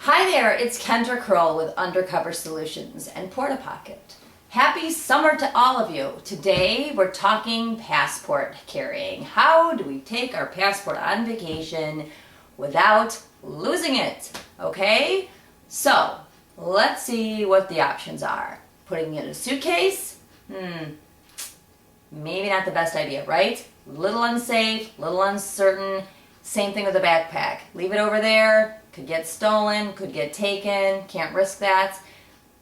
Hi there, it's Kendra Kroll with Undercover Solutions and PortaPocket. Happy summer to all of you. Today we're talking passport carrying. How do we take our passport on vacation without losing it? Okay, so let's see what the options are. Putting it in a suitcase? Maybe not the best idea, right? Little unsafe, little uncertain. Same thing with a backpack. Leave it over there. Could get stolen, could get taken, can't risk that.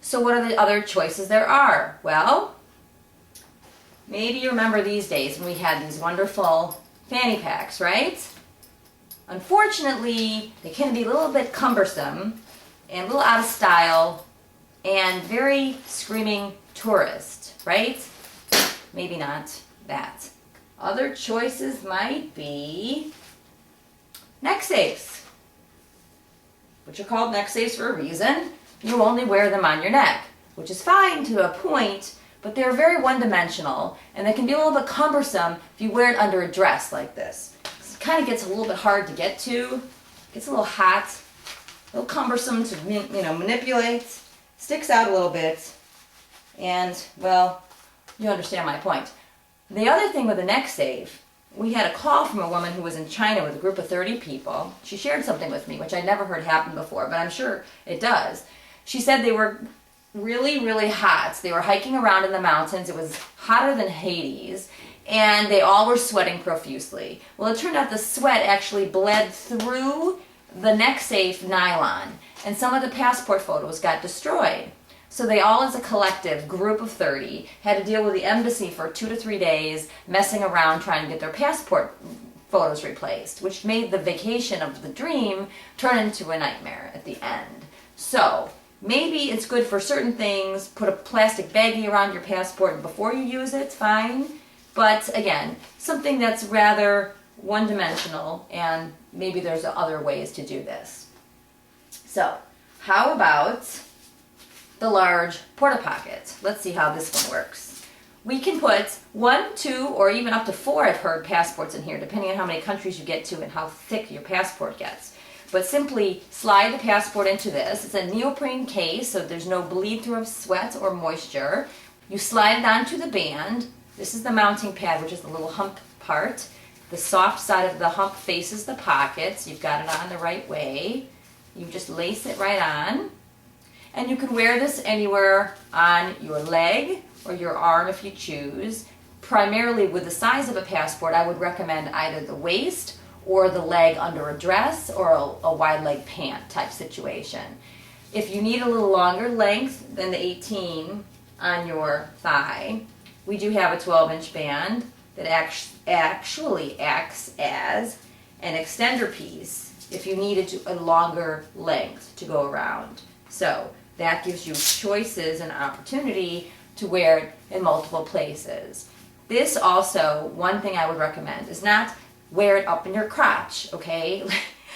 So what are the other choices there are? Well, maybe you remember these days when we had these wonderful fanny packs, right? Unfortunately, they can be a little bit cumbersome and a little out of style and very screaming tourist, right? Maybe not that. Other choices might be neck safes, which are called neck safes for a reason. You only wear them on your neck, which is fine to a point, but they're very one-dimensional, and they can be a little bit cumbersome if you wear it under a dress like this. It kind of gets a little bit hard to get to, gets a little hot, a little cumbersome to manipulate, sticks out a little bit, and, well, you understand my point. The other thing with the neck safe, we had a call from a woman who was in China with a group of 30 people. She shared something with me, which I'd never heard happen before, but I'm sure it does. She said they were really, really hot. They were hiking around in the mountains. It was hotter than Hades, and they all were sweating profusely. Well, it turned out the sweat actually bled through the neck safe nylon, and some of the passport photos got destroyed. So they all, as a collective group of 30, had to deal with the embassy for 2 to 3 days, messing around trying to get their passport photos replaced, which made the vacation of the dream turn into a nightmare at the end. So maybe it's good for certain things. Put a plastic baggie around your passport before you use it, fine. But again, something that's rather one-dimensional, and maybe there's other ways to do this. So how about the large PortaPocket? Let's see how this one works. We can put 1, 2, or even up to 4, I've heard, passports in here, depending on how many countries you get to and how thick your passport gets. But simply slide the passport into this. It's a neoprene case, so there's no bleed through of sweat or moisture. You slide it onto the band. This is the mounting pad, which is the little hump part. The soft side of the hump faces the pockets. You've got it on the right way. You just lace it right on. And you can wear this anywhere on your leg or your arm if you choose. Primarily with the size of a passport, I would recommend either the waist or the leg under a dress or a wide leg pant type situation. If you need a little longer length than the 18 on your thigh, we do have a 12-inch band that actually acts as an extender piece if you needed a longer length to go around. So that gives you choices and opportunity to wear it in multiple places. This also, one thing I would recommend is not wear it up in your crotch, okay?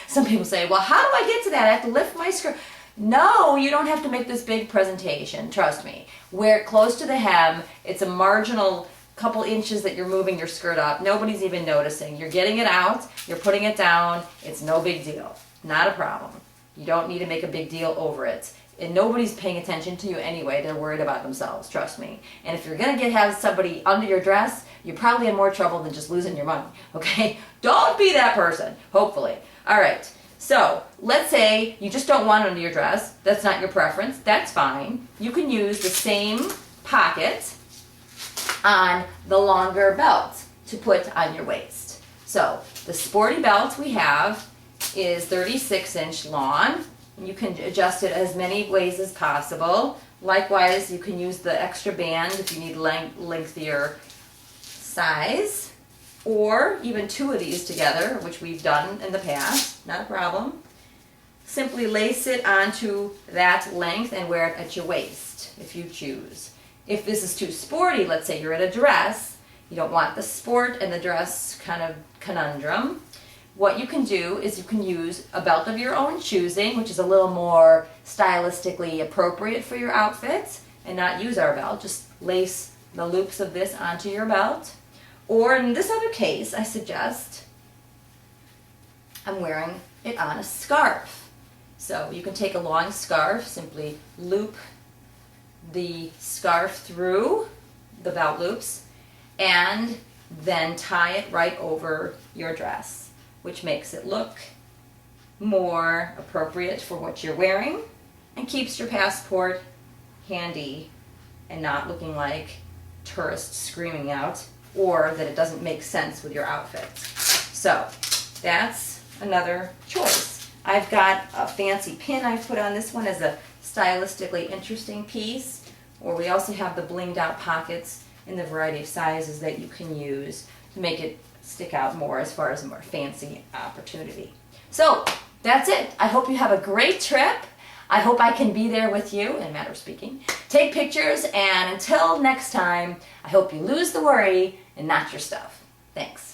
Some people say, well, how do I get to that? I have to lift my skirt. No, you don't have to make this big presentation, trust me. Wear it close to the hem. It's a marginal couple inches that you're moving your skirt up. Nobody's even noticing. You're getting it out, you're putting it down. It's no big deal, not a problem. You don't need to make a big deal over it. And nobody's paying attention to you anyway. They're worried about themselves, trust me. And if you're going to have somebody under your dress, you're probably in more trouble than just losing your money, okay? Don't be that person, hopefully. All right, so let's say you just don't want it under your dress. That's not your preference. That's fine. You can use the same pocket on the longer belt to put on your waist. So the sporty belt we have is 36-inch long. You can adjust it as many ways as possible. Likewise, you can use the extra band if you need lengthier size, or even 2 of these together, which we've done in the past, not a problem. Simply lace it onto that length and wear it at your waist if you choose. If this is too sporty, let's say you're in a dress, you don't want the sport and the dress kind of conundrum. What you can do is you can use a belt of your own choosing, which is a little more stylistically appropriate for your outfit, and not use our belt. Just lace the loops of this onto your belt. Or in this other case, I suggest I'm wearing it on a scarf. So you can take a long scarf, simply loop the scarf through the belt loops, and then tie it right over your dress, which makes it look more appropriate for what you're wearing and keeps your passport handy and not looking like tourists screaming out, or that it doesn't make sense with your outfit. So that's another choice. I've got a fancy pin I've put on this one as a stylistically interesting piece, or we also have the blinged out pockets in the variety of sizes that you can use to make it stick out more as far as a more fancy opportunity. So that's it. I hope you have a great trip. I hope I can be there with you, in a matter of speaking. Take pictures, and until next time, I hope you lose the worry and not your stuff. Thanks.